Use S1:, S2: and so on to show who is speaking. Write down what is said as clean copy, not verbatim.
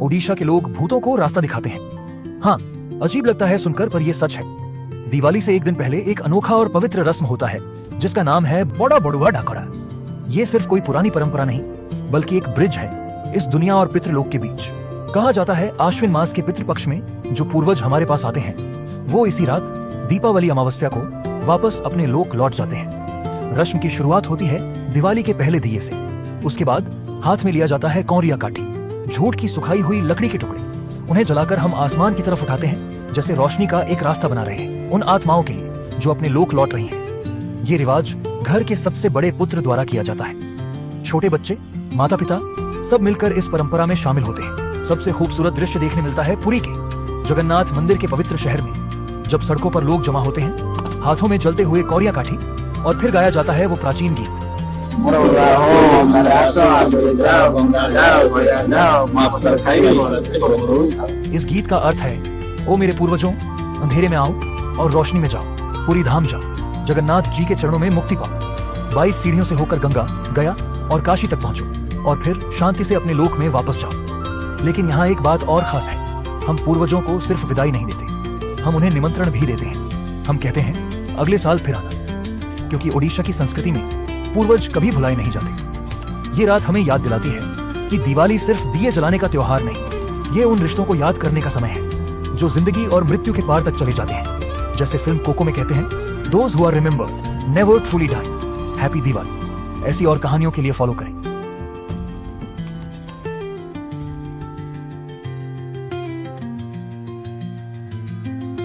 S1: ओडिशा के लोग भूतों को रास्ता दिखाते हैं। हाँ, अजीब लगता है सुनकर, पर यह सच है। दिवाली से एक दिन पहले एक अनोखा और पवित्र रस्म होता है जिसका नाम है बड़ा बड़ुआ डाकोड़ा। ये सिर्फ कोई पुरानी परंपरा नहीं, बल्कि एक ब्रिज है इस दुनिया और पितृलोक के बीच। कहा जाता है आश्विन मास के पितृपक्ष में जो पूर्वज हमारे पास आते हैं, वो इसी रात दीपावली अमावस्या को वापस अपने लोक लौट जाते हैं। रस्म की शुरुआत होती है दिवाली के पहले दिए से। उसके बाद हाथ में लिया जाता है कौरिया काठी, झूठ की सुखाई हुई लकड़ी के टुकड़े। उन्हें जलाकर हम आसमान की तरफ उठाते हैं, जैसे रोशनी का एक रास्ता बना रहे हैं उन आत्माओं के लिए जो अपने लोक लौट रही हैं। ये रिवाज घर के सबसे बड़े पुत्र द्वारा किया जाता है। छोटे बच्चे, माता पिता सब मिलकर इस परंपरा में शामिल होते हैं। सबसे खूबसूरत दृश्य देखने मिलता है पुरी के जगन्नाथ मंदिर के पवित्र शहर में, जब सड़कों पर लोग जमा होते हैं, हाथों में जलते हुए कौरिया काठी, और फिर गाया जाता है वो प्राचीन गीत। इस गीत का अर्थ है, ओ मेरे पूर्वजों, अंधेरे में आओ और रोशनी में जाओ, पूरी धाम जाओ, जगन्नाथ जी के चरणों में मुक्ति पाओ। 22 सीढ़ियों से होकर गंगा, गया और काशी तक पहुंचो और फिर शांति से अपने लोक में वापस जाओ। लेकिन यहाँ एक बात और खास है, हम पूर्वजों को सिर्फ विदाई नहीं देते, हम उन्हें निमंत्रण भी देते हैं। हम कहते हैं अगले साल फिर आना, क्योंकि ओडिशा की संस्कृति में पूर्वज कभी भुलाए नहीं जाते। ये रात हमें याद दिलाती है कि दिवाली सिर्फ दिए जलाने का त्योहार नहीं, ये उन रिश्तों को याद करने का समय है जो जिंदगी और मृत्यु के पार तक चले जाते हैं। जैसे फिल्म कोको में कहते हैं, those who are remembered never truly die. Happy Diwali. ऐसी और कहानियों के लिए फॉलो करें